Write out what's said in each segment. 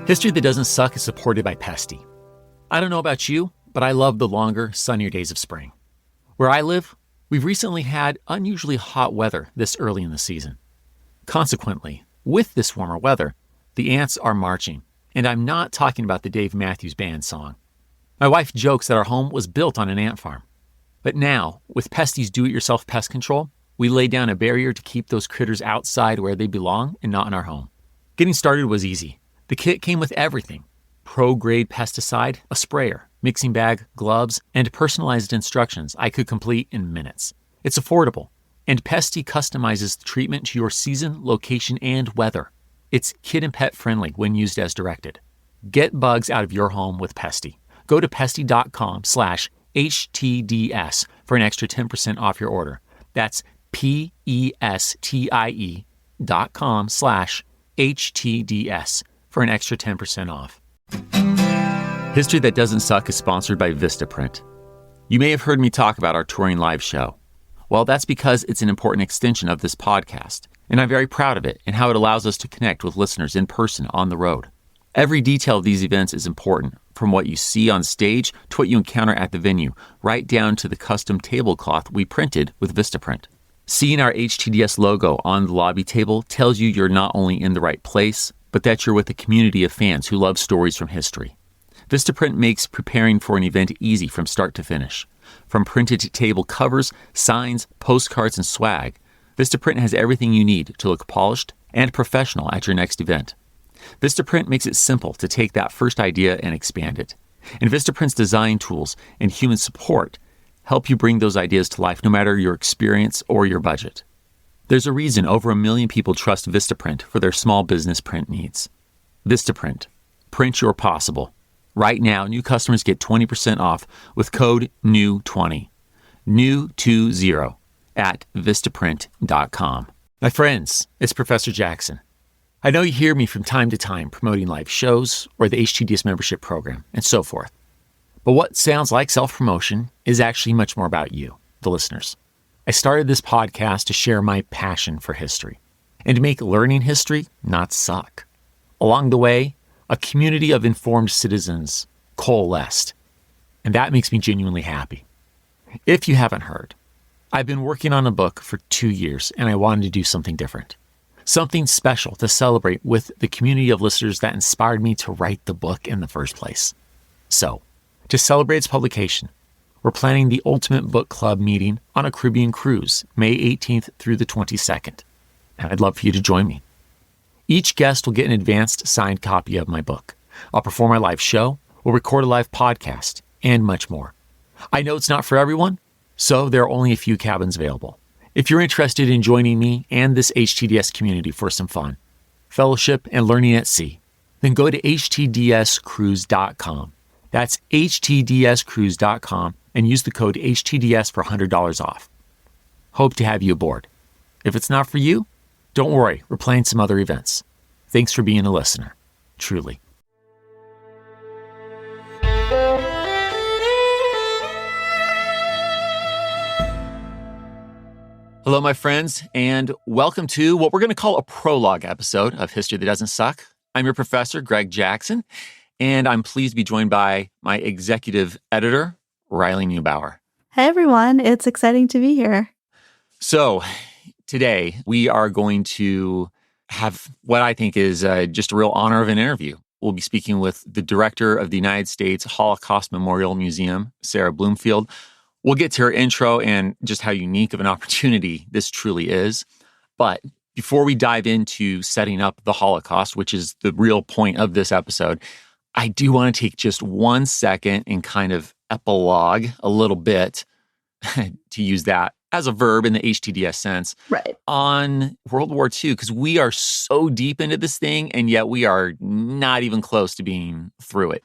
History That Doesn't Suck is supported by Pesty. I don't know about you, but I love the longer, sunnier days of spring. Where I live, we've recently had unusually hot weather this early in the season. Consequently, with this warmer weather, the ants are marching, and I'm not talking about the Dave Matthews Band song. My wife jokes that our home was built on an ant farm. But now, with Pesty's do-it-yourself pest control, we lay down a barrier to keep those critters outside where they belong and not in our home. Getting started was easy. The kit came with everything: pro-grade pesticide, a sprayer, mixing bag, gloves, and personalized instructions I could complete in minutes. It's affordable, and Pesty customizes the treatment to your season, location, and weather. It's kid and pet friendly when used as directed. Get bugs out of your home with Pesty. Go to pesty.com/HTDS for an extra 10% off your order. That's PESTIE.com/HTDS for an extra 10% off. History That Doesn't Suck is sponsored by Vistaprint. You may have heard me talk about our touring live show. Well, that's because it's an important extension of this podcast, and I'm very proud of it and how it allows us to connect with listeners in person on the road. Every detail of these events is important, from what you see on stage to what you encounter at the venue, right down to the custom tablecloth we printed with Vistaprint. Seeing our HTDS logo on the lobby table tells you you're not only in the right place, but that you're with a community of fans who love stories from history. Vistaprint makes preparing for an event easy from start to finish. From printed table covers, signs, postcards, and swag, Vistaprint has everything you need to look polished and professional at your next event. Vistaprint makes it simple to take that first idea and expand it. And Vistaprint's design tools and human support help you bring those ideas to life no matter your experience or your budget. There's a reason over 1 million people trust Vistaprint for their small business print needs. Vistaprint. Print your possible. Right now, new customers get 20% off with code NEW20. NEW20 at Vistaprint.com. My friends, it's Professor Jackson. I know you hear me from time to time promoting live shows or the HTDS membership program and so forth. But what sounds like self-promotion is actually much more about you, the listeners. I started this podcast to share my passion for history and to make learning history not suck. Along the way, a community of informed citizens coalesced, and that makes me genuinely happy. If you haven't heard, I've been working on a book for 2 years, and I wanted to do something different. Something special to celebrate with the community of listeners that inspired me to write the book in the first place. So, to celebrate its publication, we're planning the Ultimate Book Club meeting on a Caribbean cruise, May 18th through the 22nd. And I'd love for you to join me. Each guest will get an advanced signed copy of my book. I'll perform my live show, we'll record a live podcast, and much more. I know it's not for everyone, so there are only a few cabins available. If you're interested in joining me and this HTDS community for some fun, fellowship, and learning at sea, then go to htdscruise.com. That's htdscruise.com and use the code HTDS for $100 off. Hope to have you aboard. If it's not for you, don't worry, we're planning some other events. Thanks for being a listener. Truly. Hello, my friends, and welcome to what we're going to call a prologue episode of History That Doesn't Suck. I'm your professor, Greg Jackson, and I'm pleased to be joined by my executive editor, Riley Neubauer. Hey, everyone. It's exciting to be here. So, today, we are going to have what I think is just a real honor of an interview. We'll be speaking with the director of the United States Holocaust Memorial Museum, Sara Bloomfield. We'll get to her intro and just how unique of an opportunity this truly is. But before we dive into setting up the Holocaust, which is the real point of this episode, I do want to take just 1 second and kind of epilogue a little bit, to use that as a verb in the HTDS sense, right, on World War II, because we are so deep into this thing, and yet we are not even close to being through it.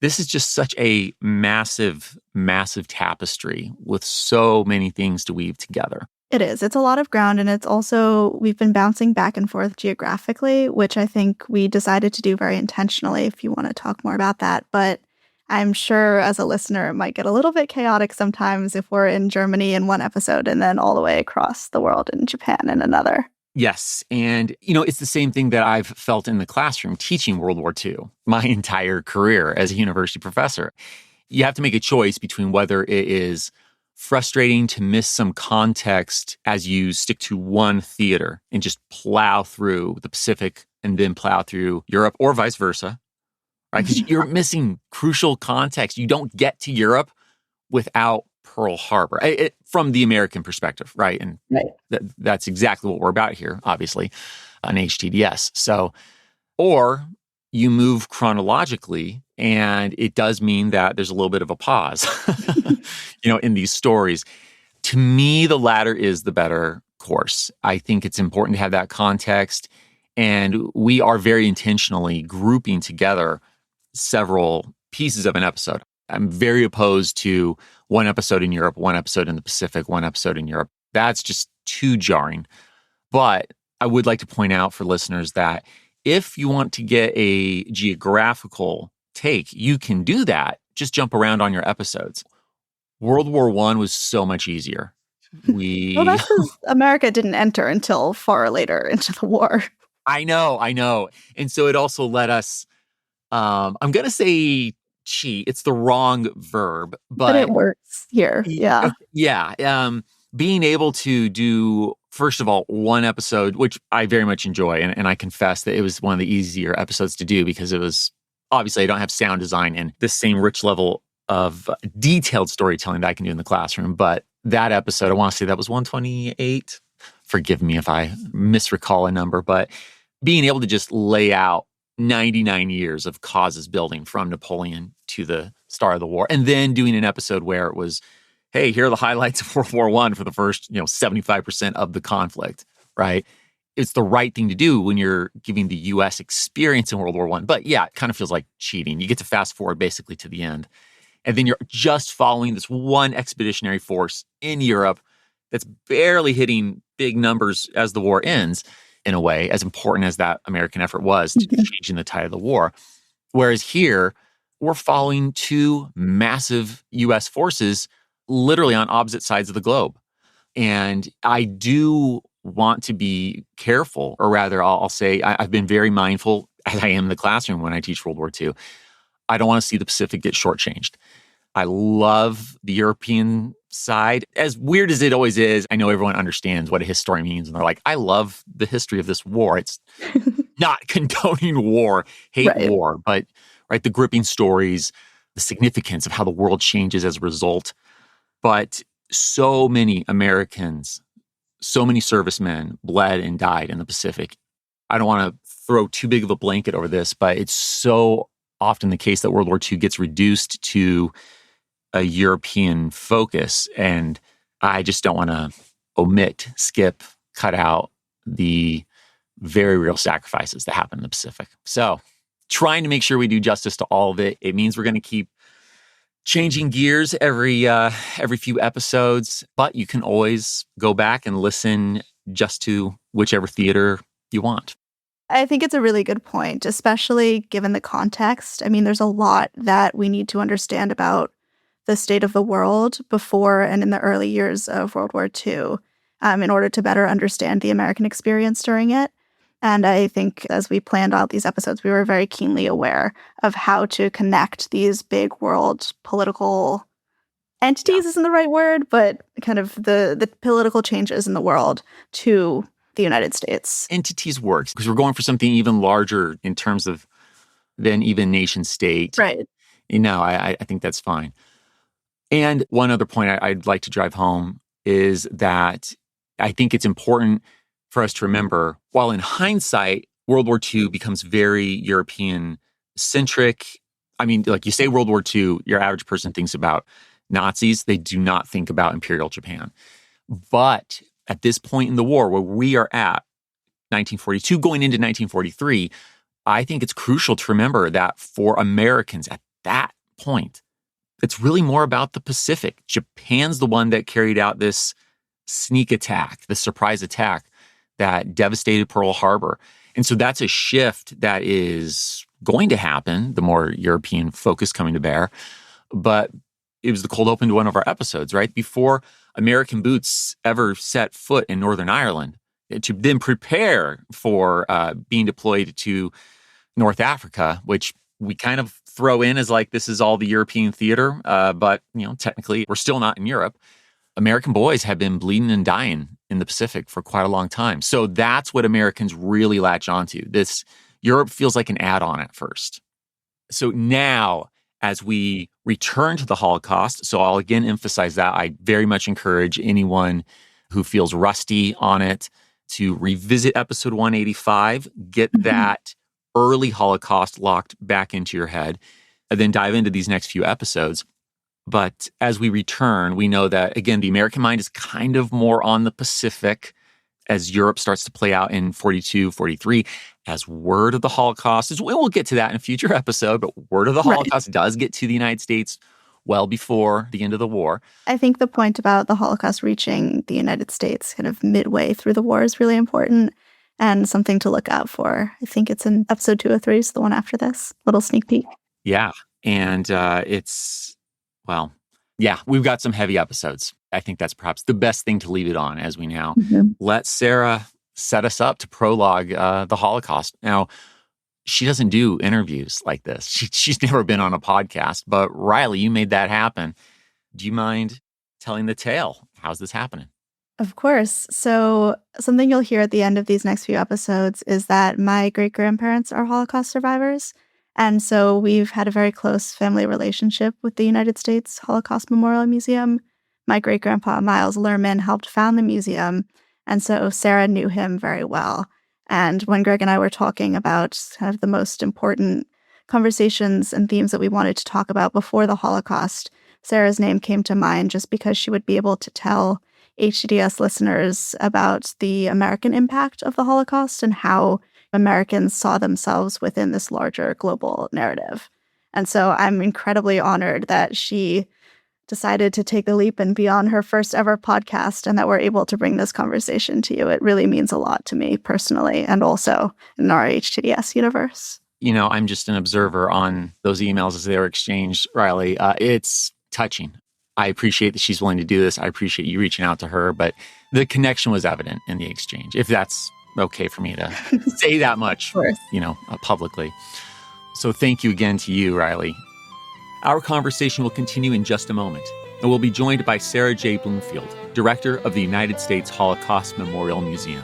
This is just such a massive, massive tapestry with so many things to weave together. It is. It's a lot of ground, and it's also, we've been bouncing back and forth geographically, which I think we decided to do very intentionally, if you want to talk more about that. But I'm sure as a listener, it might get a little bit chaotic sometimes if we're in Germany in one episode and then all the way across the world in Japan in another. Yes. And, it's the same thing that I've felt in the classroom teaching World War II my entire career as a university professor. You have to make a choice between whether it is frustrating to miss some context as you stick to one theater and just plow through the Pacific and then plow through Europe, or vice versa, right? Because you're missing crucial context. You don't get to Europe without Pearl Harbor from the American perspective, right? And Right. that's exactly what we're about here, obviously, on HTDS. So, or you move chronologically, and it does mean that there's a little bit of a pause, in these stories. To me, the latter is the better course. I think it's important to have that context, and we are very intentionally grouping together several pieces of an episode. I'm very opposed to one episode in Europe, one episode in the Pacific, one episode in Europe. That's just too jarring. But I would like to point out for listeners that if you want to get a geographical take, you can do that. Just jump around on your episodes. World War I was so much easier. Well, that's because America didn't enter until far later into the war. I know. And so it also let us, I'm going to say cheat. It's the wrong verb, But it works here. Yeah. Yeah. Being able to do, first of all, one episode, which I very much enjoy, and I confess that it was one of the easier episodes to do because it was, obviously, I don't have sound design and the same rich level of detailed storytelling that I can do in the classroom. But that episode, I want to say that was 128. Forgive me if I misrecall a number, but being able to just lay out 99 years of causes building from Napoleon to the start of the war, and then doing an episode where it was, hey, here are the highlights of World War I for the first, 75% of the conflict, right? It's the right thing to do when you're giving the U.S. experience in World War I. But yeah, it kind of feels like cheating. You get to fast forward basically to the end. And then you're just following this one expeditionary force in Europe that's barely hitting big numbers as the war ends, in a way, as important as that American effort was to changing the tide of the war. Whereas here, we're following two massive U.S. forces literally on opposite sides of the globe. And I do want to be careful, or rather, I'll say I've been very mindful, as I am in the classroom when I teach World War II. I don't want to see the Pacific get shortchanged. I love the European side. As weird as it always is, I know everyone understands what a historian means. And they're like, I love the history of this war. It's not condoning war, hate war, but the gripping stories, the significance of how the world changes as a result. But so many Americans, so many servicemen bled and died in the Pacific. I don't want to throw too big of a blanket over this, but it's so often the case that World War II gets reduced to a European focus. And I just don't want to omit, skip, cut out the very real sacrifices that happen in the Pacific. So trying to make sure we do justice to all of it. It means we're going to keep changing gears every few episodes, but you can always go back and listen just to whichever theater you want. I think it's a really good point, especially given the context. I mean, there's a lot that we need to understand about the state of the world before and in the early years of World War II in order to better understand the American experience during it. And I think as we planned out these episodes, we were very keenly aware of how to connect these big world political entities isn't the right word, but kind of the political changes in the world to the United States. Entities works because we're going for something even larger in terms of than even nation state. Right. I think that's fine. And one other point I'd like to drive home is that I think it's important for us to remember, while in hindsight, World War II becomes very European-centric. I mean, like you say World War II, your average person thinks about Nazis. They do not think about Imperial Japan. But at this point in the war, where we are at, 1942 going into 1943, I think it's crucial to remember that for Americans at that point, it's really more about the Pacific. Japan's the one that carried out this sneak attack, the surprise attack that devastated Pearl Harbor. And so that's a shift that is going to happen, the more European focus coming to bear. But it was the cold open to one of our episodes, right? Before American boots ever set foot in Northern Ireland, to then prepare for being deployed to North Africa, which we kind of throw in as like this is all the European theater, but technically we're still not in Europe. American boys have been bleeding and dying in the Pacific for quite a long time. So that's what Americans really latch onto. This Europe feels like an add-on at first. So now, as we return to the Holocaust, so I'll again emphasize that I very much encourage anyone who feels rusty on it to revisit episode 185, get that early Holocaust locked back into your head, and then dive into these next few episodes. But as we return, we know that, again, the American mind is kind of more on the Pacific as Europe starts to play out in 42, 43, as word of the Holocaust is, we'll get to that in a future episode, but word of the Holocaust does get to the United States well before the end of the war. I think the point about the Holocaust reaching the United States kind of midway through the war is really important and something to look out for. I think it's in episode 203, so the one after this. Little sneak peek. Yeah. And we've got some heavy episodes. I think that's perhaps the best thing to leave it on as we now let Sara set us up to prologue the Holocaust. Now, she doesn't do interviews like this. She's never been on a podcast, but Riley, you made that happen. Do you mind telling the tale? How's this happening? Of course. So something you'll hear at the end of these next few episodes is that my great-grandparents are Holocaust survivors. And so we've had a very close family relationship with the United States Holocaust Memorial Museum. My great-grandpa, Miles Lerman, helped found the museum. And so Sara knew him very well. And when Greg and I were talking about kind of the most important conversations and themes that we wanted to talk about before the Holocaust, Sara's name came to mind just because she would be able to tell HTDS listeners about the American impact of the Holocaust and how Americans saw themselves within this larger global narrative. And so I'm incredibly honored that she decided to take the leap and be on her first ever podcast and that we're able to bring this conversation to you. It really means a lot to me personally and also in our HTDS universe. I'm just an observer on those emails as they were exchanged, Riley. It's touching. I appreciate that she's willing to do this. I appreciate you reaching out to her, but the connection was evident in the exchange, if that's okay for me to say that much, publicly. So thank you again to you, Riley. Our conversation will continue in just a moment, and we'll be joined by Sara J. Bloomfield, Director of the United States Holocaust Memorial Museum.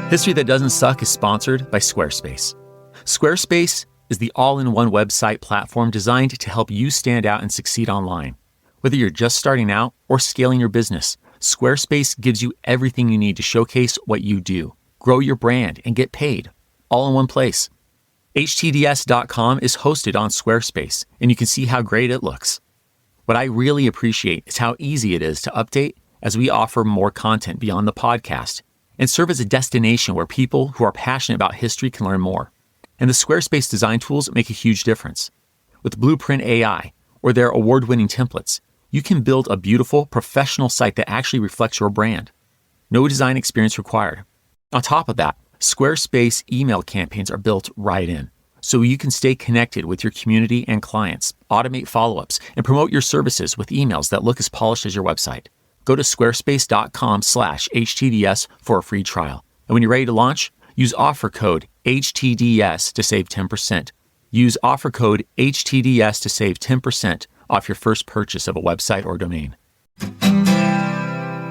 History That Doesn't Suck is sponsored by Squarespace. Squarespace is the all-in-one website platform designed to help you stand out and succeed online. Whether you're just starting out or scaling your business, Squarespace gives you everything you need to showcase what you do, grow your brand, and get paid, all in one place. HTDS.com is hosted on Squarespace, and you can see how great it looks. What I really appreciate is how easy it is to update as we offer more content beyond the podcast and serve as a destination where people who are passionate about history can learn more. And the Squarespace design tools make a huge difference. With Blueprint AI or their award-winning templates, you can build a beautiful, professional site that actually reflects your brand. No design experience required. On top of that, Squarespace email campaigns are built right in, so you can stay connected with your community and clients, automate follow-ups, and promote your services with emails that look as polished as your website. Go to squarespace.com/HTDS for a free trial. And when you're ready to launch, use offer code HTDS to save 10%. Use offer code HTDS to save 10% off your first purchase of a website or domain.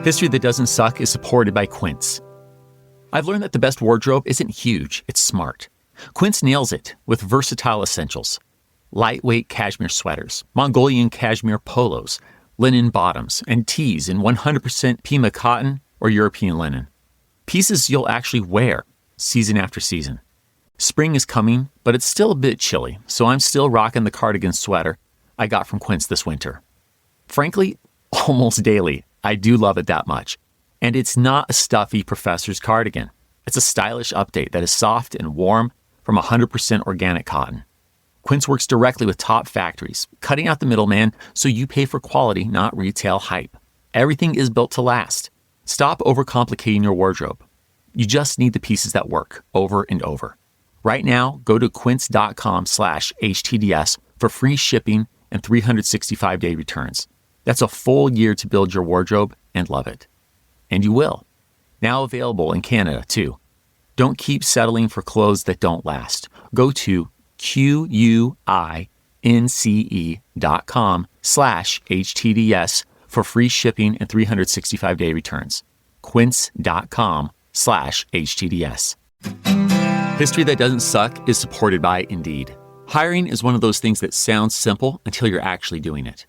History That Doesn't Suck is supported by Quince. I've learned that the best wardrobe isn't huge, it's smart. Quince nails it with versatile essentials. Lightweight cashmere sweaters, Mongolian cashmere polos, linen bottoms, and tees in 100% Pima cotton or European linen. Pieces you'll actually wear season after season. Spring is coming, but it's still a bit chilly, so I'm still rocking the cardigan sweater I got from Quince this winter. Frankly, almost daily, I do love it that much. And it's not a stuffy professor's cardigan. It's a stylish update that is soft and warm from 100% organic cotton. Quince works directly with top factories, cutting out the middleman so you pay for quality, not retail hype. Everything is built to last. Stop overcomplicating your wardrobe. You just need the pieces that work over and over. Right now, go to quince.com/HTDS for free shipping and 365-day returns. That's a full year to build your wardrobe and love it. And you will. Now available in Canada, too. Don't keep settling for clothes that don't last. Go to quince.com/HTDS for free shipping and 365-day returns. Quince.com/HTDS. History That Doesn't Suck is supported by Indeed. Hiring is one of those things that sounds simple until you're actually doing it.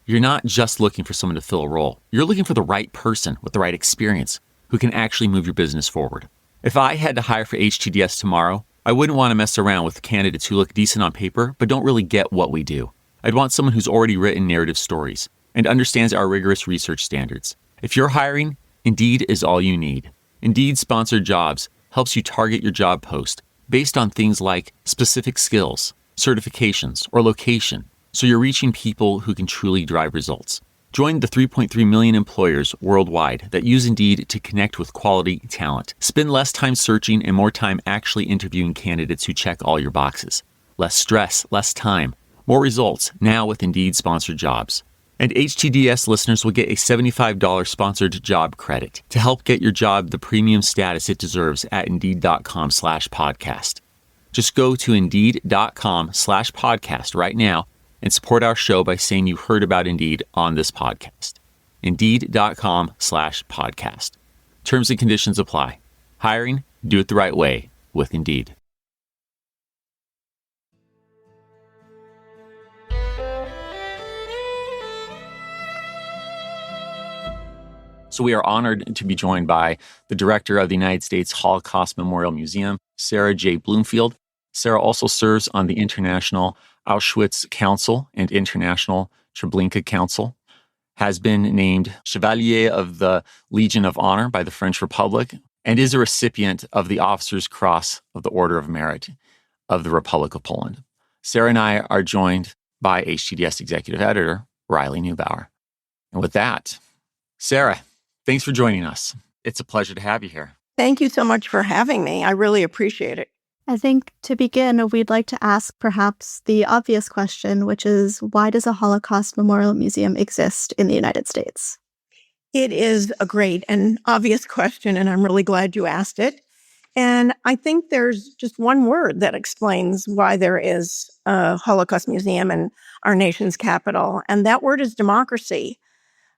You're not just looking for someone to fill a role. You're looking for the right person with the right experience who can actually move your business forward. If I had to hire for HTDS tomorrow, I wouldn't want to mess around with candidates who look decent on paper but don't really get what we do. I'd want someone who's already written narrative stories and understands our rigorous research standards. If you're hiring, Indeed is all you need. Indeed Sponsored Jobs helps you target your job post based on things like specific skills, certifications, or location, so you're reaching people who can truly drive results. Join the 3.3 million employers worldwide that use Indeed to connect with quality talent. Spend less time searching and more time actually interviewing candidates who check all your boxes. Less stress, less time, more results now with Indeed Sponsored Jobs. And HTDS listeners will get a $75 sponsored job credit to help get your job the premium status it deserves at Indeed.com/podcast. Just go to Indeed.com/podcast right now and support our show by saying you heard about Indeed on this podcast. Indeed.com/podcast. Terms and conditions apply. Hiring? Do it the right way with Indeed. So we are honored to be joined by the director of the United States Holocaust Memorial Museum, Sara J. Bloomfield. Sara also serves on the International Auschwitz Council and International Treblinka Council, has been named Chevalier of the Legion of Honor by the French Republic, and is a recipient of the Officer's Cross of the Order of Merit of the Republic of Poland. Sara and I are joined by HTDS Executive Editor, Riley Neubauer. And with that, Sara, thanks for joining us. It's a pleasure to have you here. Thank you so much for having me. I really appreciate it. I think to begin, we'd like to ask perhaps the obvious question, which is, why does a Holocaust Memorial Museum exist in the United States? It is a great and obvious question, and I'm really glad you asked it. And I think there's just one word that explains why there is a Holocaust Museum in our nation's capital, and that word is democracy.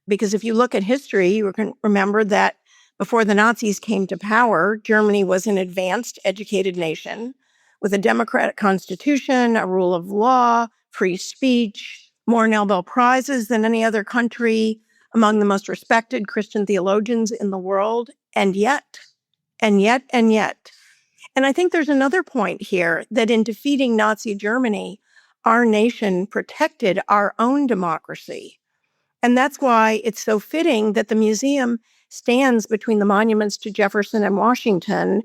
Because if you look at history, you can remember that before the Nazis came to power, Germany was an advanced, educated nation with a democratic constitution, a rule of law, free speech, more Nobel Prizes than any other country, among the most respected Christian theologians in the world, and yet. And I think there's another point here, that in defeating Nazi Germany, our nation protected our own democracy. And that's why it's so fitting that the museum stands between the monuments to Jefferson and Washington,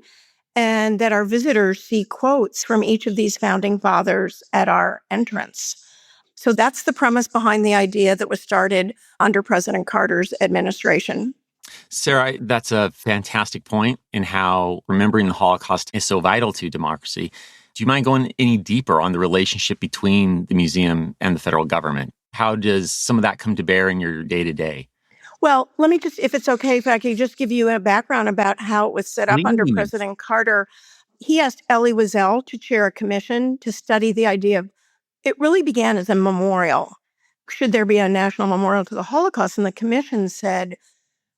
and that our visitors see quotes from each of these founding fathers at our entrance. So that's the premise behind the idea that was started under President Carter's administration. Sara, that's a fantastic point in how remembering the Holocaust is so vital to democracy. Do you mind going any deeper on the relationship between the museum and the federal government? How does some of that come to bear in your day-to-day? Well, let me just, if it's okay, if I could just give you a background about how it was set up under President Carter. He asked Elie Wiesel to chair a commission to study the idea of, it really began as a memorial. Should there be a national memorial to the Holocaust? And the commission said,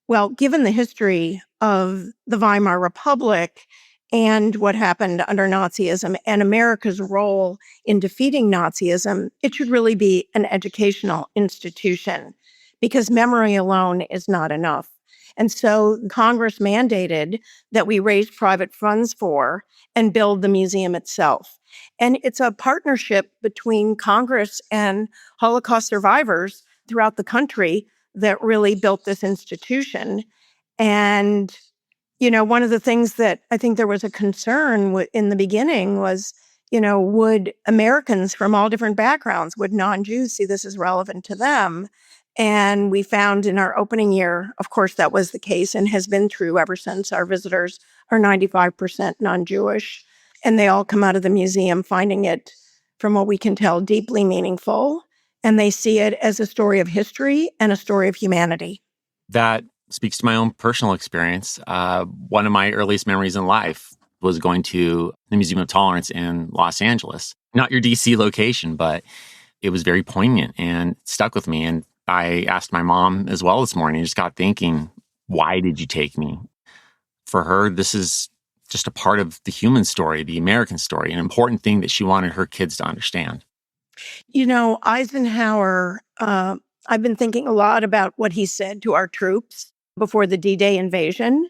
well, given the history of the Weimar Republic and what happened under Nazism and America's role in defeating Nazism, it should really be an educational institution, because memory alone is not enough. And so Congress mandated that we raise private funds for and build the museum itself. And it's a partnership between Congress and Holocaust survivors throughout the country that really built this institution. And, you know, one of the things that I think there was a concern in the beginning was, you know, would Americans from all different backgrounds, would non-Jews see this as relevant to them? And we found in our opening year, of course, that was the case and has been true ever since. Our visitors are 95% non-Jewish, and they all come out of the museum finding it, from what we can tell, deeply meaningful and they see it as a story of history and a story of humanity. That speaks to my own personal experience. One of my earliest memories in life was going to the Museum of Tolerance in Los Angeles. Not your DC location, but it was very poignant and stuck with me. And I asked my mom as well this morning, I just got thinking, why did you take me? For her, this is just a part of the human story, the American story, an important thing that she wanted her kids to understand. Eisenhower, I've been thinking a lot about what he said to our troops before the D-Day invasion,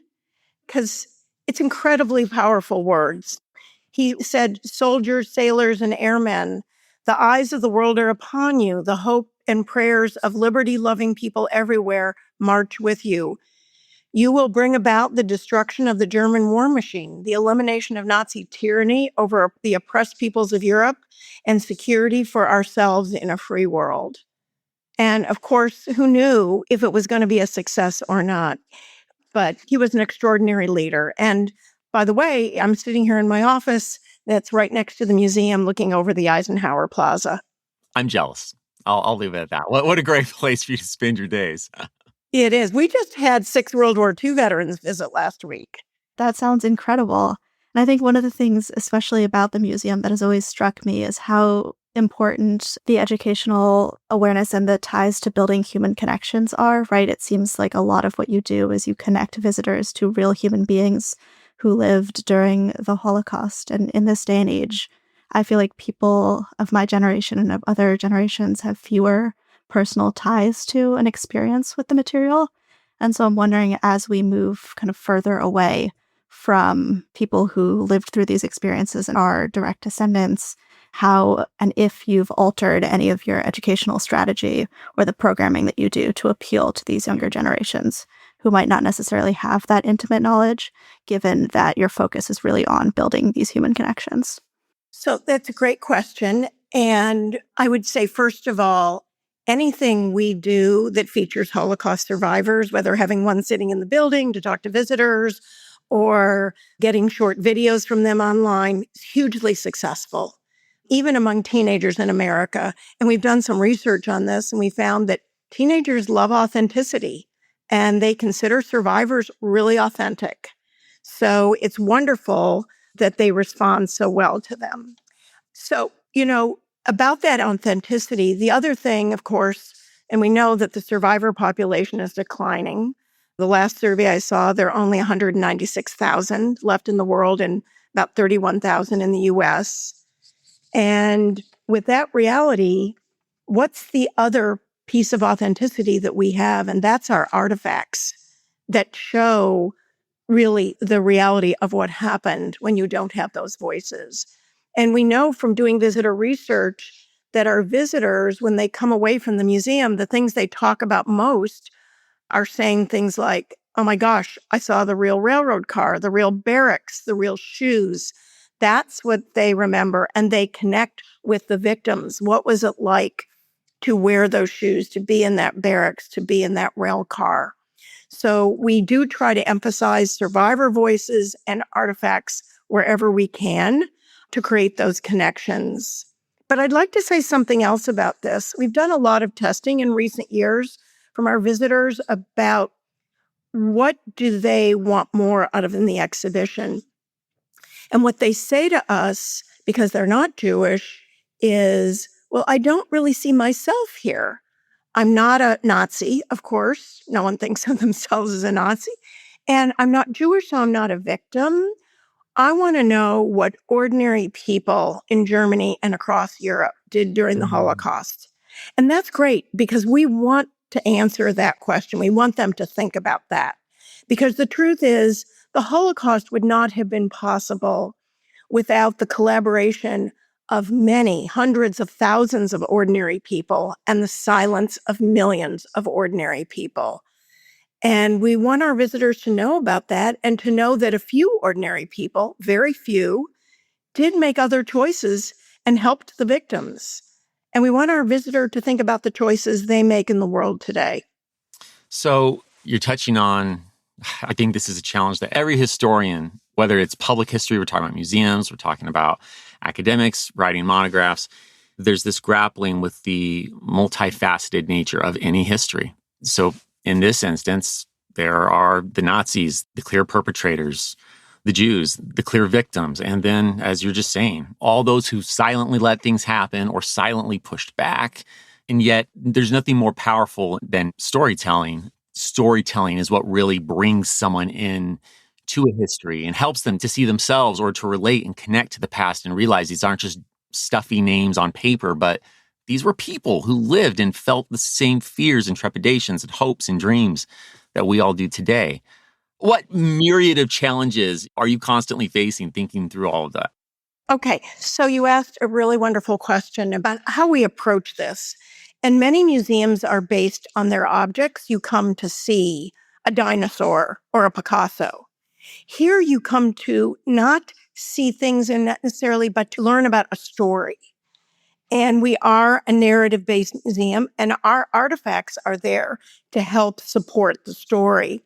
because it's incredibly powerful words. He said, "Soldiers, sailors, and airmen, the eyes of the world are upon you. The hope and prayers of liberty-loving people everywhere march with you. You will bring about the destruction of the German war machine, the elimination of Nazi tyranny over the oppressed peoples of Europe, and security for ourselves in a free world." And of course, who knew if it was going to be a success or not? But he was an extraordinary leader. And by the way, I'm sitting here in my office that's right next to the museum looking over the Eisenhower Plaza. I'm jealous. I'll leave it at that. What a great place for you to spend your days. It is. We just had 6 World War II veterans visit last week. That sounds incredible. And I think one of the things, especially about the museum, that has always struck me is how important the educational awareness and the ties to building human connections are, right? It seems like a lot of what you do is you connect visitors to real human beings who lived during the Holocaust. And in this day and age, I feel like people of my generation and of other generations have fewer personal ties to an experience with the material. And so I'm wondering, as we move kind of further away from people who lived through these experiences and are direct descendants, how and if you've altered any of your educational strategy or the programming that you do to appeal to these younger generations who might not necessarily have that intimate knowledge, given that your focus is really on building these human connections. So that's a great question. And I would say, first of all, anything we do that features Holocaust survivors, whether having one sitting in the building to talk to visitors or getting short videos from them online, is hugely successful, even among teenagers in America. And we've done some research on this, and we found that teenagers love authenticity, and they consider survivors really authentic. So it's wonderful that they respond so well to them. So, about that authenticity, the other thing, of course, and we know that the survivor population is declining. The last survey I saw, there are only 196,000 left in the world and about 31,000 in the US. And with that reality, what's the other piece of authenticity that we have? And that's our artifacts that show really the reality of what happened when you don't have those voices. And we know from doing visitor research that our visitors, when they come away from the museum, the things they talk about most are saying things like, "Oh my gosh, I saw the real railroad car, the real barracks, the real shoes." That's what they remember, and they connect with the victims. What was it like to wear those shoes, to be in that barracks, to be in that rail car? So we do try to emphasize survivor voices and artifacts wherever we can to create those connections. But I'd like to say something else about this. We've done a lot of testing in recent years from our visitors about what do they want more out of in the exhibition. And what they say to us, because they're not Jewish, is, "Well, I don't really see myself here. I'm not a Nazi, of course. No one thinks of themselves as a Nazi. And I'm not Jewish, so I'm not a victim. I want to know what ordinary people in Germany and across Europe did during the Holocaust." And that's great, because we want to answer that question. We want them to think about that. Because the truth is, the Holocaust would not have been possible without the collaboration of many hundreds of thousands of ordinary people and the silence of millions of ordinary people. And we want our visitors to know about that, and to know that a few ordinary people, very few, did make other choices and helped the victims. And we want our visitor to think about the choices they make in the world today. So you're touching on, I think this is a challenge that every historian, whether it's public history, we're talking about museums, we're talking about academics writing monographs, there's this grappling with the multifaceted nature of any history. So in this instance, there are the Nazis, the clear perpetrators, the Jews, the clear victims, and then, as you're just saying, all those who silently let things happen or silently pushed back. And yet, there's nothing more powerful than storytelling. Storytelling is what really brings someone in to a history and helps them to see themselves or to relate and connect to the past and realize these aren't just stuffy names on paper, but these were people who lived and felt the same fears and trepidations and hopes and dreams that we all do today. What myriad of challenges are you constantly facing thinking through all of that? Okay, so you asked a really wonderful question about how we approach this. And many museums are based on their objects you come to see, a dinosaur or a Picasso. Here you come to not see things necessarily, but to learn about a story. And we are a narrative-based museum, and our artifacts are there to help support the story.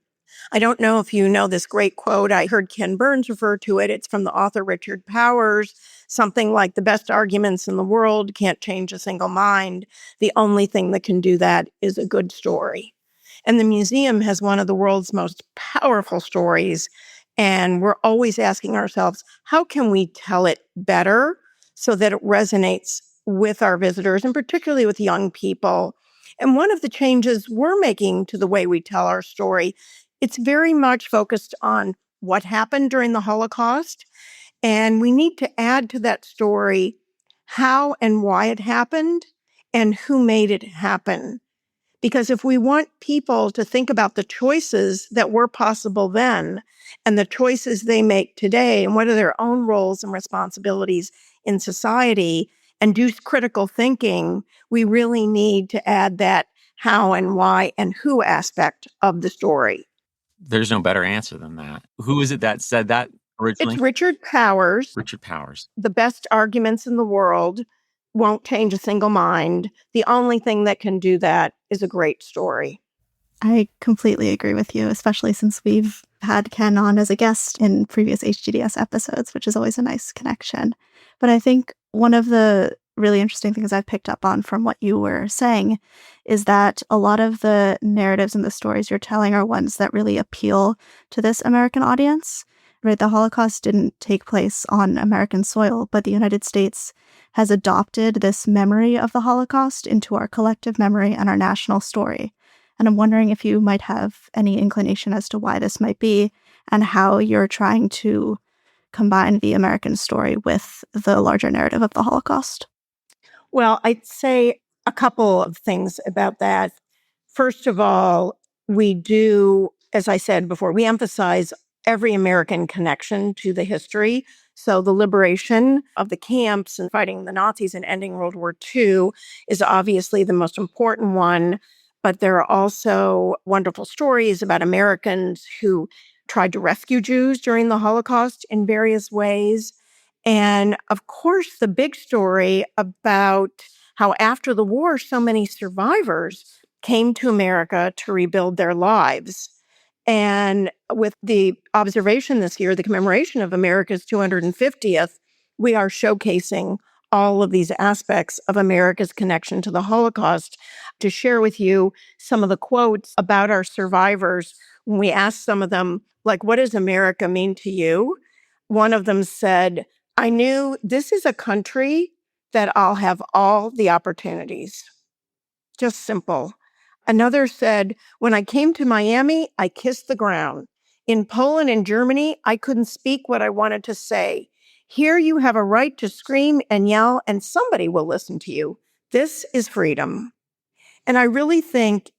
I don't know if you know this great quote. I heard Ken Burns refer to it. It's from the author Richard Powers, something like, "The best arguments in the world can't change a single mind. The only thing that can do that is a good story." And the museum has one of the world's most powerful stories. And we're always asking ourselves, how can we tell it better so that it resonates with our visitors, and particularly with young people? And one of the changes we're making to the way we tell our story, it's very much focused on what happened during the Holocaust. And we need to add to that story how and why it happened and who made it happen. Because if we want people to think about the choices that were possible then and the choices they make today and what are their own roles and responsibilities in society and do critical thinking, we really need to add that how and why and who aspect of the story. There's no better answer than that. Who is it that said that originally? It's Richard Powers. Richard Powers. The best arguments in the world won't change a single mind. The only thing that can do that is a great story. I completely agree with you, especially since we've had Ken on as a guest in previous HGDS episodes, which is always a nice connection. But I think one of the really interesting things I've picked up on from what you were saying is that a lot of the narratives and the stories you're telling are ones that really appeal to this American audience. Right? The Holocaust didn't take place on American soil, but the United States has adopted this memory of the Holocaust into our collective memory and our national story. And I'm wondering if you might have any inclination as to why this might be and how you're trying to combine the American story with the larger narrative of the Holocaust. Well, I'd say a couple of things about that. First of all, we do, as I said before, we emphasize every American connection to the history. So the liberation of the camps and fighting the Nazis and ending World War II is obviously the most important one. But there are also wonderful stories about Americans who tried to rescue Jews during the Holocaust in various ways. And of course, the big story about how after the war, so many survivors came to America to rebuild their lives. And with the observation this year, the commemoration of America's 250th, we are showcasing all of these aspects of America's connection to the Holocaust. To share with you some of the quotes about our survivors, when we asked some of them, like, what does America mean to you? One of them said, "I knew this is a country that I'll have all the opportunities." Just simple. Another said, "When I came to Miami, I kissed the ground. In Poland and Germany, I couldn't speak what I wanted to say. Here you have a right to scream and yell, and somebody will listen to you. This is freedom." And I really think,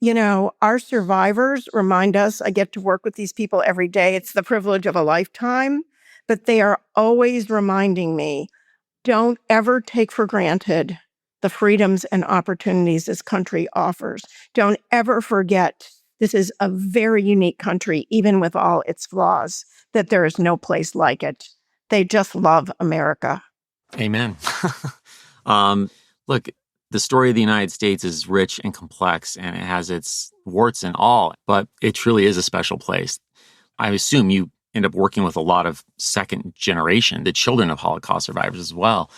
our survivors remind us, I get to work with these people every day. It's the privilege of a lifetime, but they are always reminding me, don't ever take for granted the freedoms and opportunities this country offers. Don't ever forget this is a very unique country, even with all its flaws, that there is no place like it. They just love America. Amen. Look, the story of the United States is rich and complex, and it has its warts and all, but it truly is a special place. I assume you end up working with a lot of second generation, the children of Holocaust survivors as well.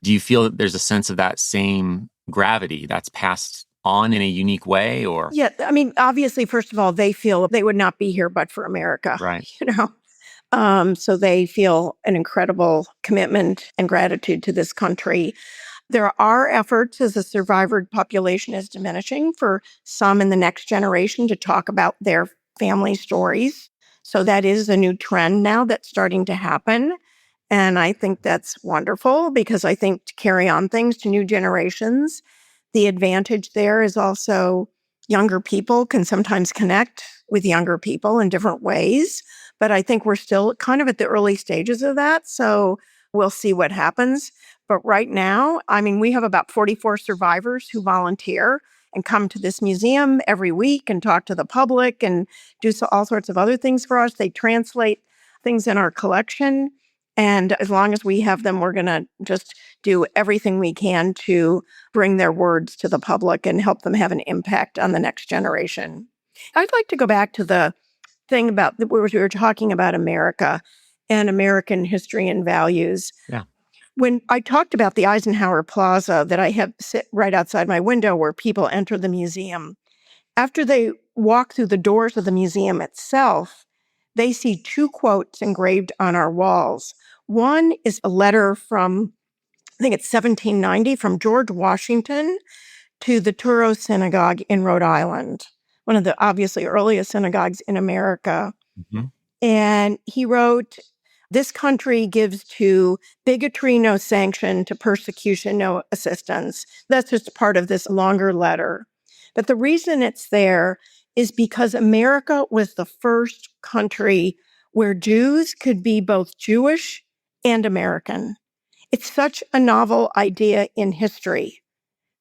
Do you feel that there's a sense of that same gravity that's passed on in a unique way, or? Yeah, I mean, obviously, first of all, they feel they would not be here but for America. Right. So they feel an incredible commitment and gratitude to this country. There are efforts as the survivor population is diminishing for some in the next generation to talk about their family stories. So that is a new trend now that's starting to happen. And I think that's wonderful because I think to carry on things to new generations, the advantage there is also younger people can sometimes connect with younger people in different ways. But I think we're still kind of at the early stages of that. So we'll see what happens. But right now, I mean, we have about 44 survivors who volunteer and come to this museum every week and talk to the public and do all sorts of other things for us. They translate things in our collection. And as long as we have them, we're going to just do everything we can to bring their words to the public and help them have an impact on the next generation. I'd like to go back to the thing about we were talking about America and American history and values. Yeah. When I talked about the Eisenhower Plaza that I have sit right outside my window where people enter the museum, after they walk through the doors of the museum itself, they see two quotes engraved on our walls. One is a letter from, I think it's 1790, from George Washington to the Touro Synagogue in Rhode Island, one of the obviously earliest synagogues in America. Mm-hmm. And he wrote, "This country gives to bigotry no sanction, to persecution no assistance." That's just part of this longer letter. But the reason it's there is because America was the first country where Jews could be both Jewish and American. It's such a novel idea in history.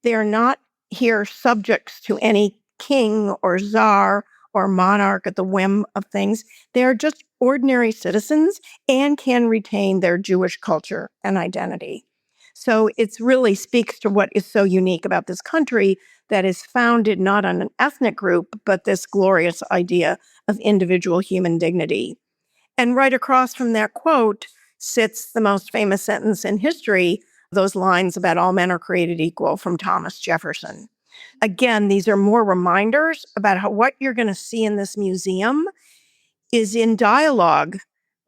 They are not here subjects to any king or czar or monarch at the whim of things. They are just ordinary citizens and can retain their Jewish culture and identity. So it really speaks to what is so unique about this country that is founded not on an ethnic group, but this glorious idea of individual human dignity. And right across from that quote sits the most famous sentence in history, those lines about all men are created equal from Thomas Jefferson. Again, these are more reminders about how what you're going to see in this museum is in dialogue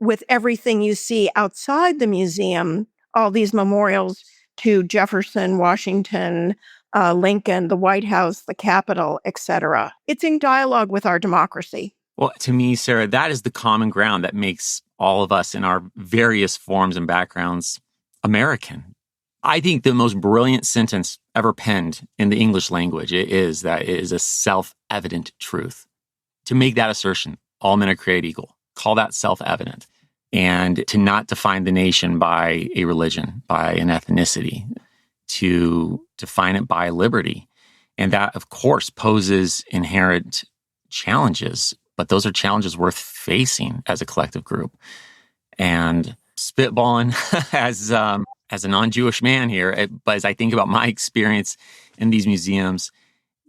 with everything you see outside the museum, all these memorials to Jefferson, Washington, Lincoln, the White House, the Capitol, etc. It's in dialogue with our democracy. Well, to me, Sara, that is the common ground that makes all of us in our various forms and backgrounds American. I think the most brilliant sentence ever penned in the English language is that it is a self-evident truth. To make that assertion, all men are created equal, call that self-evident. And to not define the nation by a religion, by an ethnicity, to define it by liberty. And that, of course, poses inherent challenges, but those are challenges worth facing as a collective group. And spitballing as a non-Jewish man here, but as I think about my experience in these museums,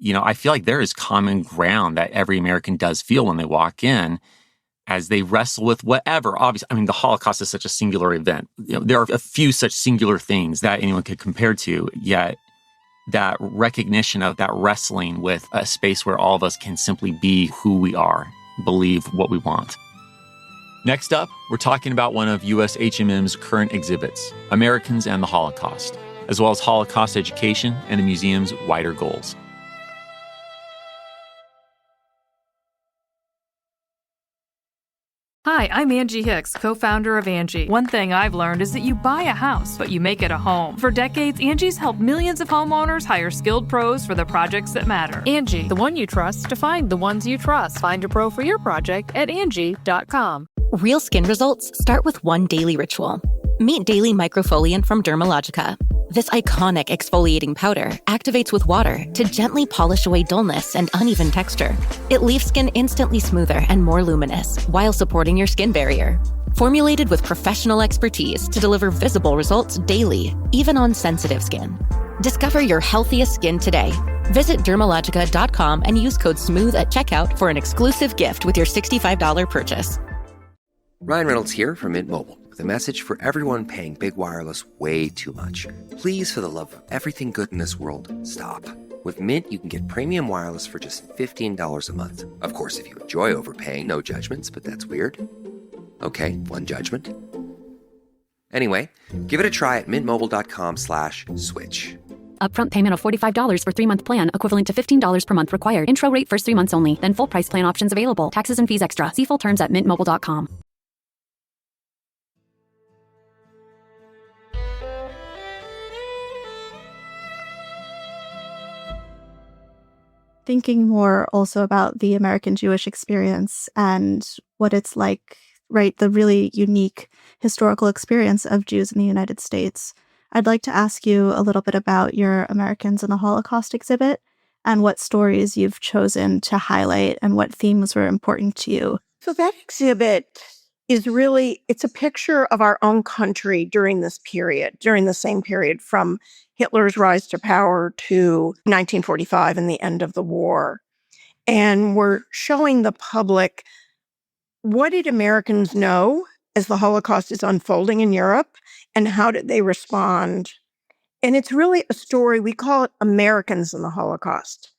I feel like there is common ground that every American does feel when they walk in as they wrestle with whatever. Obviously, the Holocaust is such a singular event. There are a few such singular things that anyone could compare to, yet that recognition of that wrestling with a space where all of us can simply be who we are, believe what we want. Next up, we're talking about one of USHMM's current exhibits, Americans and the Holocaust, as well as Holocaust education and the museum's wider goals. Hi, I'm Angie Hicks, co-founder of Angie. One thing I've learned is that you buy a house, but you make it a home. For decades, Angie's helped millions of homeowners hire skilled pros for the projects that matter. Angie, the one you trust to find the ones you trust. Find a pro for your project at Angie.com. Real skin results start with one daily ritual. Meet Daily Microfoliant from Dermalogica. This iconic exfoliating powder activates with water to gently polish away dullness and uneven texture. It leaves skin instantly smoother and more luminous while supporting your skin barrier. Formulated with professional expertise to deliver visible results daily, even on sensitive skin. Discover your healthiest skin today. Visit Dermalogica.com and use code SMOOTH at checkout for an exclusive gift with your $65 purchase. Ryan Reynolds here from Mint Mobile with a message for everyone paying big wireless way too much. Please, for the love of everything good in this world, stop. With Mint, you can get premium wireless for just $15 a month. Of course, if you enjoy overpaying, no judgments, but that's weird. Okay, one judgment. Anyway, give it a try at mintmobile.com/switch. Upfront payment of $45 for 3-month plan, equivalent to $15 per month required. Intro rate first 3 months only. Then full price plan options available. Taxes and fees extra. See full terms at mintmobile.com. Thinking more also about the American Jewish experience and what it's like, right? The really unique historical experience of Jews in the United States. I'd like to ask you a little bit about your Americans in the Holocaust exhibit and what stories you've chosen to highlight and what themes were important to you. So that exhibit is really, it's a picture of our own country during this period, during the same period from Hitler's rise to power to 1945 and the end of the war. And we're showing the public, what did Americans know as the Holocaust is unfolding in Europe, and how did they respond? And it's really a story, we call it Americans in the Holocaust.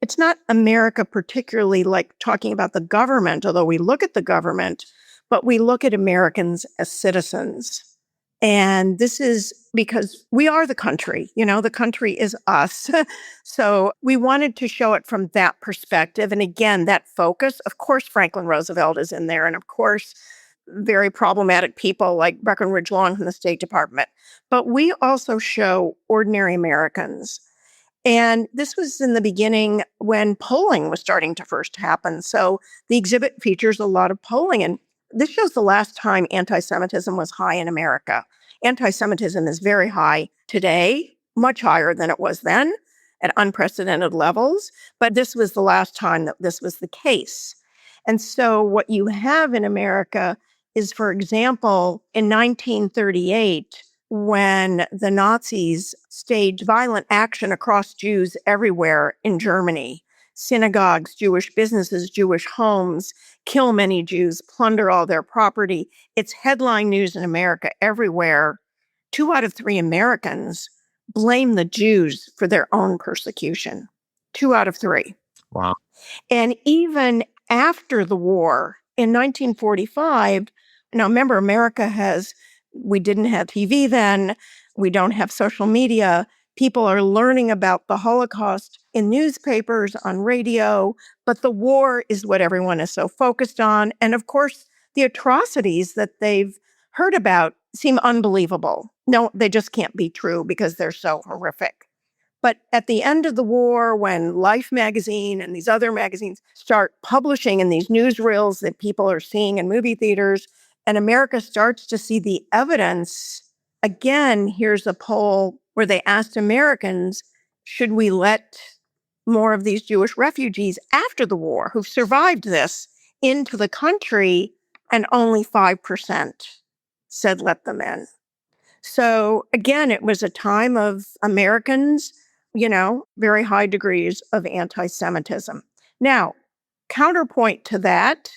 It's not America particularly like talking about the government, although we look at the government, but we look at Americans as citizens. And this is because we are the country, the country is us. So we wanted to show it from that perspective. And again, that focus, of course, Franklin Roosevelt is in there. And of course, very problematic people like Breckinridge Long from the State Department. But we also show ordinary Americans. And this was in the beginning when polling was starting to first happen. So the exhibit features a lot of polling. And this shows the last time anti-Semitism was high in America. Anti-Semitism is very high today, much higher than it was then, at unprecedented levels. But this was the last time that this was the case. And so what you have in America is, for example, in 1938, when the Nazis staged violent action across Jews everywhere in Germany, synagogues, Jewish businesses, Jewish homes, kill many Jews, plunder all their property. It's headline news in America everywhere. 2 out of 3 Americans blame the Jews for their own persecution. 2 out of 3. Wow. And even after the war, in 1945, now remember, we didn't have TV then, we don't have social media. People are learning about the Holocaust in newspapers, on radio, but the war is what everyone is so focused on. And of course, the atrocities that they've heard about seem unbelievable. No, they just can't be true because they're so horrific. But at the end of the war, when Life magazine and these other magazines start publishing in these newsreels that people are seeing in movie theaters, and America starts to see the evidence, again, here's a poll where they asked Americans, should we let more of these Jewish refugees after the war who've survived this into the country? And only 5% said let them in. So again, it was a time of Americans, very high degrees of anti-Semitism. Now, counterpoint to that,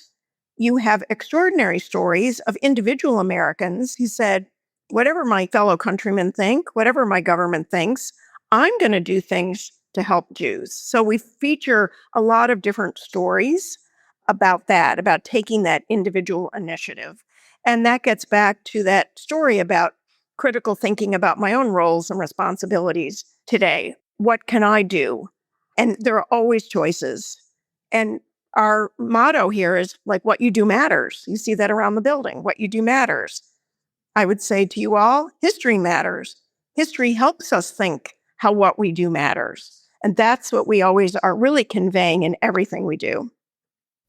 you have extraordinary stories of individual Americans who said, whatever my fellow countrymen think, whatever my government thinks, I'm going to do things to help Jews. So we feature a lot of different stories about that, about taking that individual initiative. And that gets back to that story about critical thinking about my own roles and responsibilities today. What can I do? And there are always choices. And our motto here is like, what you do matters. You see that around the building. What you do matters. I would say to you all, history matters. History helps us think how what we do matters. And that's what we always are really conveying in everything we do.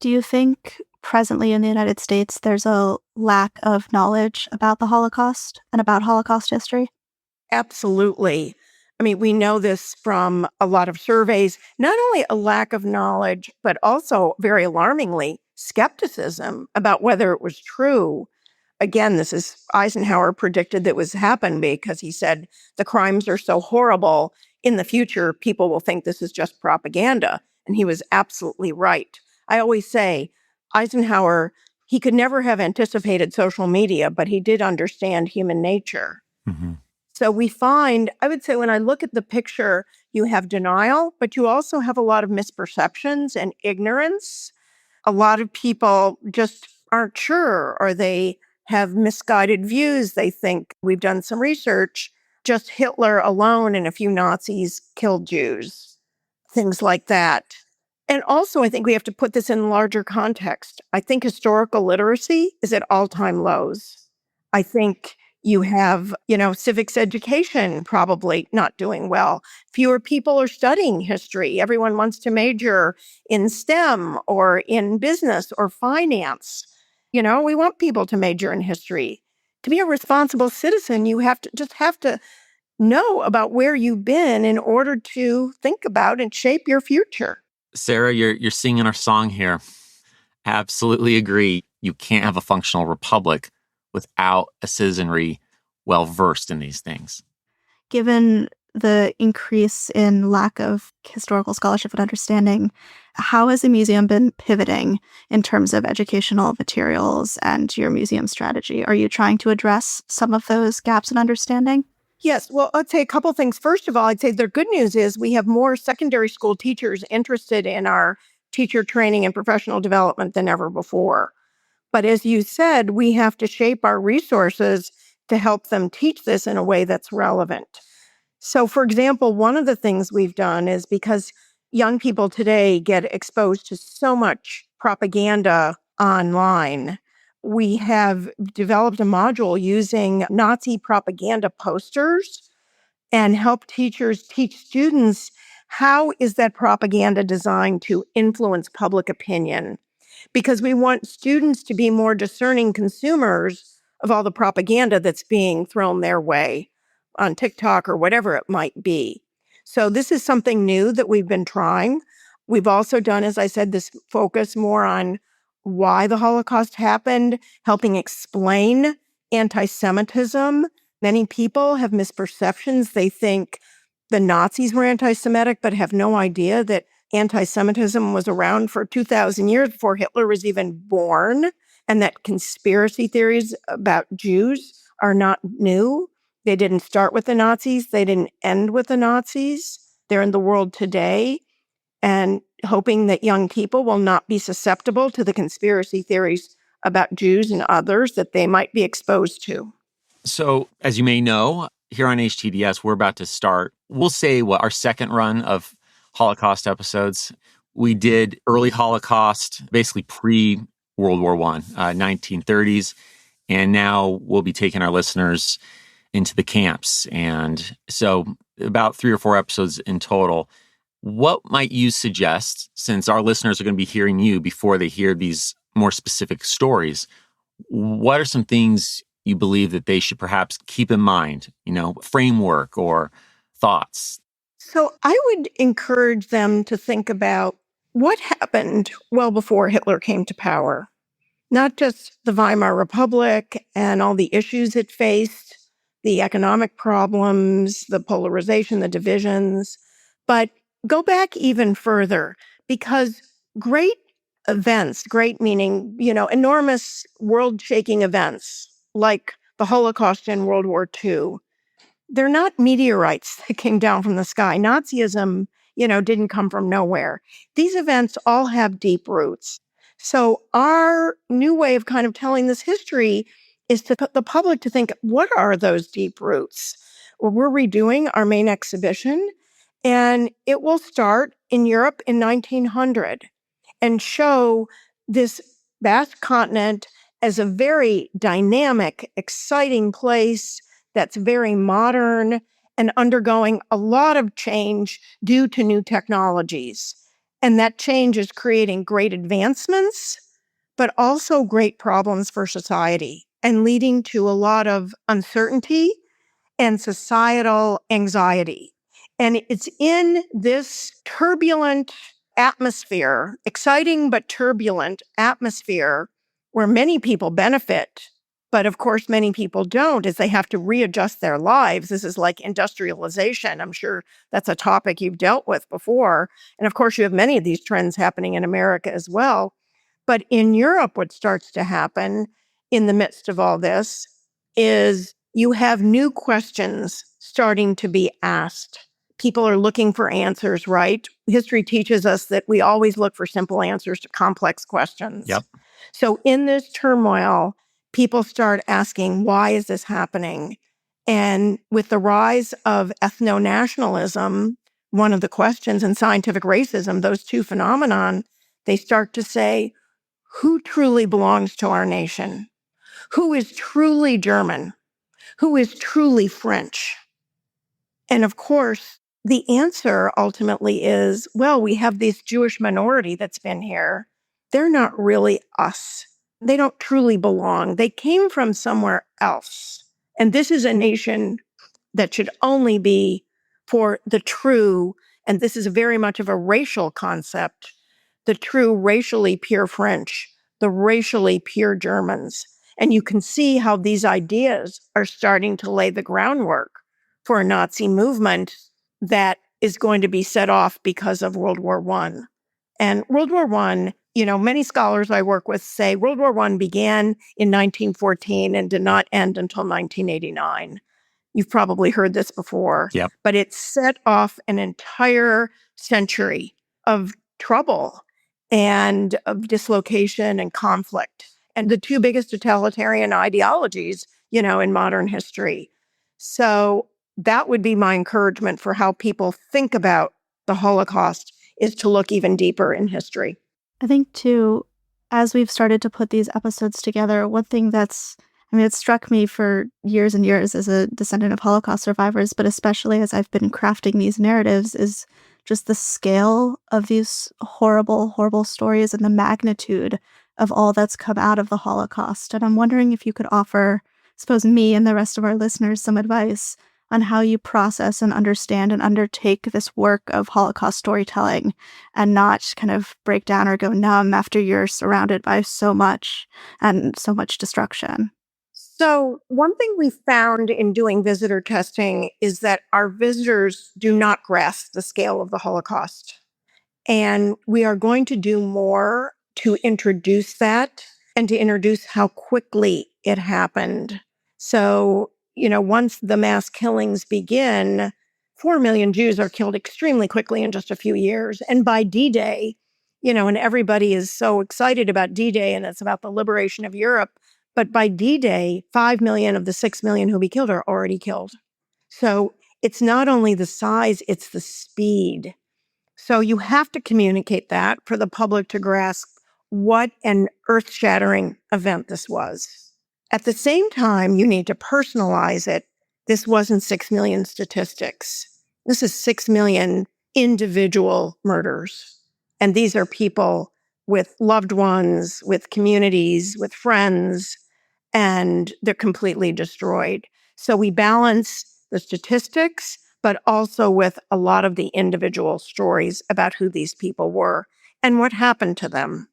Do you think presently in the United States there's a lack of knowledge about the Holocaust and about Holocaust history? Absolutely. I mean, we know this from a lot of surveys, not only a lack of knowledge, but also very alarmingly, skepticism about whether it was true. Again, this is Eisenhower predicted that was happen because he said the crimes are so horrible. In the future, people will think this is just propaganda. And he was absolutely right. I always say Eisenhower He could never have anticipated social media, but he did understand human nature. Mm-hmm. So we find, I would say, when I look at the picture, you have denial, but you also have a lot of misperceptions and ignorance. A lot of people just aren't sure, or they have misguided views. They think, we've done some research, just Hitler alone and a few Nazis killed Jews, things like that. And also, I think we have to put this in larger context. I think historical literacy is at all-time lows. I think you have, civics education probably not doing well. Fewer people are studying history. Everyone wants to major in STEM or in business or finance. We want people to major in history. To be a responsible citizen, you have to know about where you've been in order to think about and shape your future. Sara, you're singing our song here. Absolutely agree. You can't have a functional republic without a citizenry well-versed in these things. Given the increase in lack of historical scholarship and understanding, how has the museum been pivoting in terms of educational materials and your museum strategy? Are you trying to address some of those gaps in understanding? Yes. Well, I'd say a couple things. First of all, I'd say the good news is we have more secondary school teachers interested in our teacher training and professional development than ever before. But as you said, we have to shape our resources to help them teach this in a way that's relevant. So, for example, one of the things we've done is because young people today get exposed to so much propaganda online, we have developed a module using Nazi propaganda posters and help teachers teach students how is that propaganda designed to influence public opinion. Because we want students to be more discerning consumers of all the propaganda that's being thrown their way on TikTok or whatever it might be. So this is something new that we've been trying. We've also done, as I said, this focus more on why the Holocaust happened, helping explain anti-Semitism. Many people have misperceptions. They think the Nazis were anti-Semitic, but have no idea that anti-Semitism was around for 2,000 years before Hitler was even born, and that conspiracy theories about Jews are not new. They didn't start with the Nazis. They didn't end with the Nazis. They're in the world today, and hoping that young people will not be susceptible to the conspiracy theories about Jews and others that they might be exposed to. So, as you may know, here on HTDS, we're about to start, we'll say, our second run of Holocaust episodes. We did early Holocaust, basically pre-World War I, 1930s. And now we'll be taking our listeners into the camps. And so about 3 or 4 episodes in total. What might you suggest, since our listeners are going to be hearing you before they hear these more specific stories, what are some things you believe that they should perhaps keep in mind, framework or thoughts? So I would encourage them to think about what happened well before Hitler came to power. Not just the Weimar Republic and all the issues it faced, the economic problems, the polarization, the divisions, but go back even further, because great events, great meaning, enormous world-shaking events like the Holocaust and World War II, they're not meteorites that came down from the sky. Nazism, didn't come from nowhere. These events all have deep roots. So our new way of kind of telling this history is to put the public to think, what are those deep roots? Well, we're redoing our main exhibition, and it will start in Europe in 1900 and show this vast continent as a very dynamic, exciting place that's very modern and undergoing a lot of change due to new technologies. And that change is creating great advancements, but also great problems for society and leading to a lot of uncertainty and societal anxiety. And it's in this turbulent atmosphere, exciting but turbulent atmosphere, where many people benefit, but of course many people don't, as they have to readjust their lives. This is like industrialization. I'm sure that's a topic you've dealt with before. And of course you have many of these trends happening in America as well. But in Europe, what starts to happen in the midst of all this is you have new questions starting to be asked. People are looking for answers, right? History teaches us that we always look for simple answers to complex questions. Yep. So in this turmoil, people start asking, why is this happening? And with the rise of ethno-nationalism, one of the questions, and scientific racism, those two phenomenon, they start to say, who truly belongs to our nation? Who is truly German? Who is truly French? And of course, the answer ultimately is, well, we have this Jewish minority that's been here. They're not really us. They don't truly belong. They came from somewhere else. And this is a nation that should only be for the true, and this is very much of a racial concept, the true racially pure French, the racially pure Germans. And you can see how these ideas are starting to lay the groundwork for a Nazi movement that is going to be set off because of World War I. And World War I, many scholars I work with say World War I began in 1914 and did not end until 1989. You've probably heard this before. Yep. But it set off an entire century of trouble and of dislocation and conflict. And the two biggest totalitarian ideologies, in modern history. So that would be my encouragement for how people think about the Holocaust, is to look even deeper in history. I think, too, as we've started to put these episodes together, one thing it struck me for years and years as a descendant of Holocaust survivors, but especially as I've been crafting these narratives, is just the scale of these horrible, horrible stories and the magnitude of all that's come out of the Holocaust. And I'm wondering if you could offer, I suppose, me and the rest of our listeners some advice on how you process and understand and undertake this work of Holocaust storytelling and not kind of break down or go numb after you're surrounded by so much and so much destruction. So one thing we found in doing visitor testing is that our visitors do not grasp the scale of the Holocaust. And we are going to do more to introduce that and to introduce how quickly it happened. So, once the mass killings begin, 4 million Jews are killed extremely quickly in just a few years. And by D-Day, and everybody is so excited about D-Day and it's about the liberation of Europe. But by D-Day, 5 million of the 6 million who be killed are already killed. So it's not only the size, it's the speed. So you have to communicate that for the public to grasp what an earth-shattering event this was. At the same time, you need to personalize it. This wasn't 6 million statistics. This is 6 million individual murders. And these are people with loved ones, with communities, with friends, and they're completely destroyed. So we balance the statistics, but also with a lot of the individual stories about who these people were and what happened to them.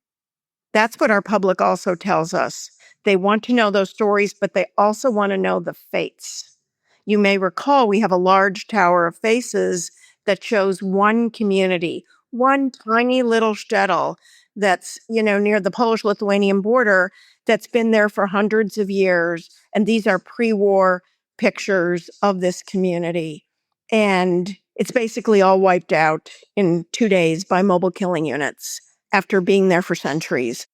That's what our public also tells us. They want to know those stories, but they also want to know the fates. You may recall we have a large tower of faces that shows one community, one tiny little shtetl that's, near the Polish-Lithuanian border that's been there for hundreds of years. And these are pre-war pictures of this community. And it's basically all wiped out in 2 days by mobile killing units after being there for centuries.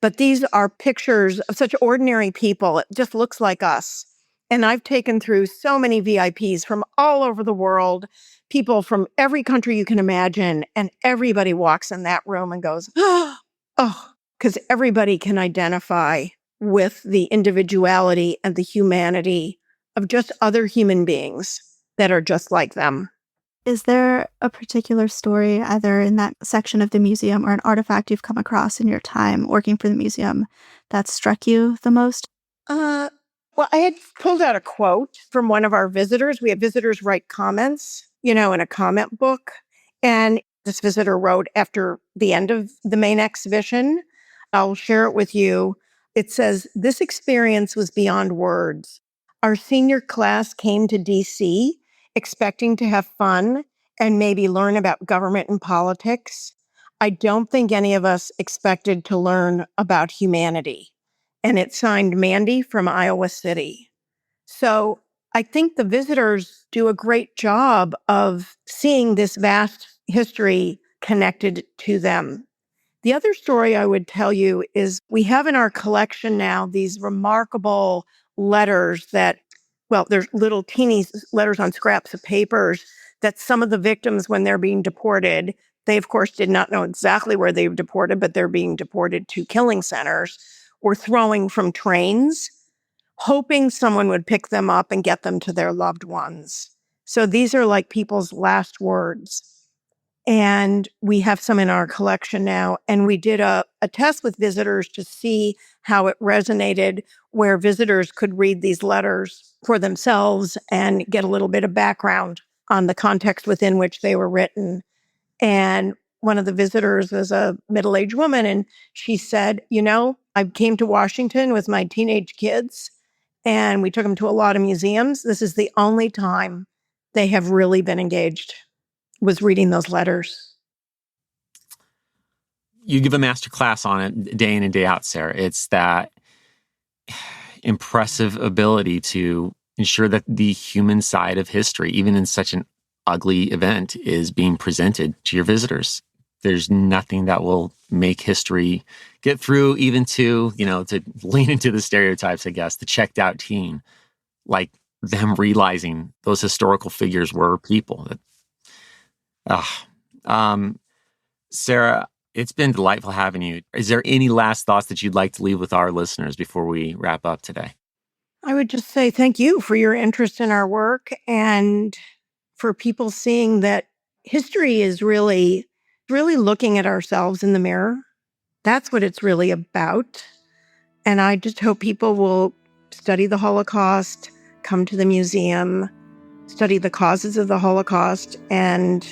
But these are pictures of such ordinary people. It just looks like us. And I've taken through so many VIPs from all over the world, people from every country you can imagine, and everybody walks in that room and goes, oh, because everybody can identify with the individuality and the humanity of just other human beings that are just like them. Is there a particular story, either in that section of the museum or an artifact you've come across in your time working for the museum, that struck you the most? Well, I had pulled out a quote from one of our visitors. We have visitors write comments, in a comment book. And this visitor wrote after the end of the main exhibition. I'll share it with you. It says, "This experience was beyond words. Our senior class came to DC expecting to have fun and maybe learn about government and politics. I don't think any of us expected to learn about humanity. And it signed Mandy from Iowa City. So I think the visitors do a great job of seeing this vast history connected to them. The other story I would tell you is we have in our collection now these remarkable letters that, well, there's little teeny letters on scraps of papers that some of the victims, when they're being deported, they, of course, did not know exactly where they were deported, but they're being deported to killing centers, were throwing from trains, hoping someone would pick them up and get them to their loved ones. So these are like people's last words. And we have some in our collection now. And we did a test with visitors to see how it resonated, where visitors could read these letters for themselves and get a little bit of background on the context within which they were written. And one of the visitors was a middle-aged woman, and she said, I came to Washington with my teenage kids, and we took them to a lot of museums. This is the only time they have really been engaged, was reading those letters. You give a master class on it day in and day out, Sarah. It's that impressive ability to ensure that the human side of history, even in such an ugly event, is being presented to your visitors. There's nothing that will make history get through, even to lean into the stereotypes, I guess, the checked out teen, like them realizing those historical figures were people. Sara, it's been delightful having you. Is there any last thoughts that you'd like to leave with our listeners before we wrap up today? I would just say thank you for your interest in our work, and for people seeing that history is really looking at ourselves in the mirror. That's what it's really about. And I just hope people will study the Holocaust, come to the museum, study the causes of the Holocaust, and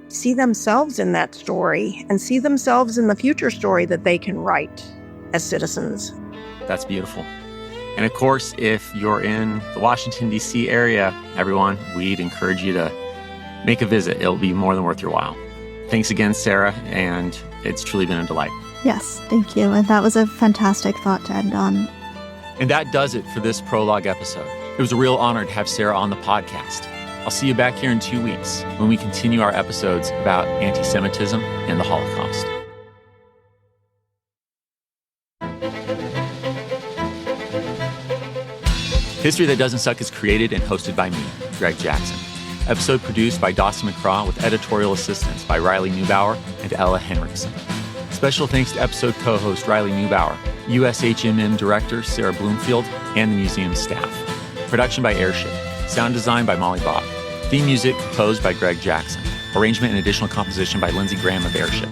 see themselves in that story, and see themselves in the future story that they can write as citizens. That's beautiful. And of course, if you're in the Washington, D.C. area, everyone, we'd encourage you to make a visit. It'll be more than worth your while. Thanks again, Sara, and it's truly been a delight. Yes, thank you. And that was a fantastic thought to end on. And that does it for this Prologue episode. It was a real honor to have Sara on the podcast. I'll see you back here in 2 weeks when we continue our episodes about anti-Semitism and the Holocaust. History That Doesn't Suck is created and hosted by me, Greg Jackson. Episode produced by Dawson McCraw with editorial assistance by Riley Neubauer and Ella Henriksen. Special thanks to episode co-host Riley Neubauer, USHMM Director Sara Bloomfield, and the museum staff. Production by Airship. Sound design by Molly Bach. Theme music composed by Greg Jackson. Arrangement and additional composition by Lindsey Graham of Airship.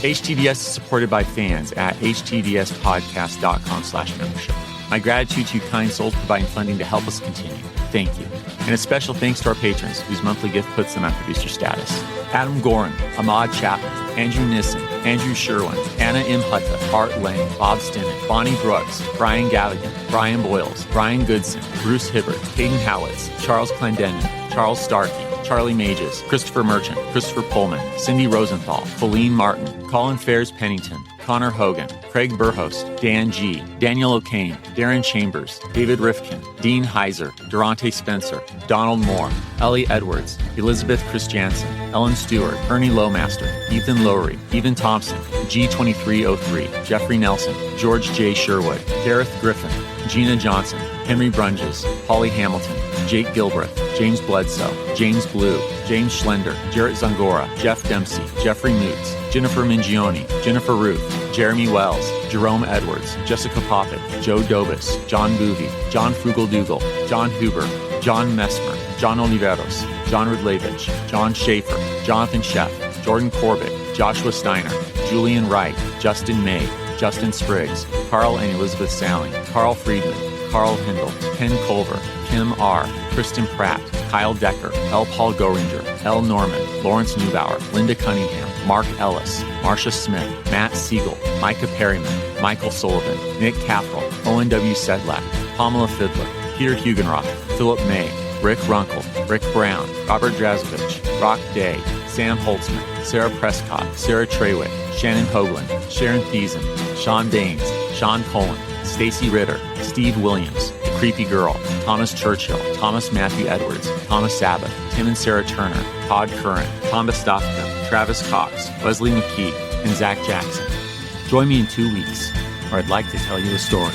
HTDS is supported by fans at htdspodcast.com/membership. My gratitude to you kind souls providing funding to help us continue. Thank you. And a special thanks to our patrons whose monthly gift puts them at producer status. Adam Gorin, Ahmad Chapman, Andrew Nissen, Andrew Sherwin, Anna M. Hutta, Art Lane, Bob Stinnett, Bonnie Brooks, Brian Gavigan, Brian Boyles, Brian Goodson, Bruce Hibbert, Hayden Howitz, Charles Clendenin, Charles Starkey, Charlie Mages, Christopher Merchant, Christopher Pullman, Cindy Rosenthal, Feline Martin, Colin Fairs Pennington, Connor Hogan, Craig Burhost, Dan G., Daniel O'Kane, Darren Chambers, David Rifkin, Dean Heiser, Durante Spencer, Donald Moore, Ellie Edwards, Elizabeth Christiansen, Ellen Stewart, Ernie Lowmaster, Ethan Lowry, Ethan Thompson, G2303, Jeffrey Nelson, George J. Sherwood, Gareth Griffin, Gina Johnson, Henry Brunges, Holly Hamilton, Jake Gilbreth, James Bledsoe, James Blue, James Schlender, Jarrett Zangora, Jeff Dempsey, Jeffrey Moots, Jennifer Mingione, Jennifer Ruth, Jeremy Wells, Jerome Edwards, Jessica Poppett, Joe Dobis, John Boovy, John Frugal-Dougal, John Huber, John Messmer, John Oliveros, John Rudlevich, John Schaefer, Jonathan Sheff, Jordan Corbett, Joshua Steiner, Julian Wright, Justin May, Justin Spriggs, Carl and Elizabeth Salling, Carl Friedman, Carl Hindle, Ken Culver, Kim R., Kristen Pratt, Kyle Decker, L. Paul Goringer, L. Norman, Lawrence Neubauer, Linda Cunningham, Mark Ellis, Marcia Smith, Matt Siegel, Micah Perryman, Michael Sullivan, Nick Caffrell, Owen W. Sedlak, Pamela Fiedler, Peter Hugenroth, Philip May, Rick Runkle, Rick Brown, Robert Drazovich, Rock Day, Sam Holtzman, Sarah Prescott, Sarah Trewick, Shannon Hoagland, Sharon Thiessen, Sean Baines, Sean Cullen, Stacy Ritter, Steve Williams, The Creepy Girl, Thomas Churchill, Thomas Matthew Edwards, Thomas Sabbath, Tim and Sarah Turner, Todd Curran, Tonda Stofka, Travis Cox, Wesley McKee, and Zach Jackson. Join me in 2 weeks, where I'd like to tell you a story.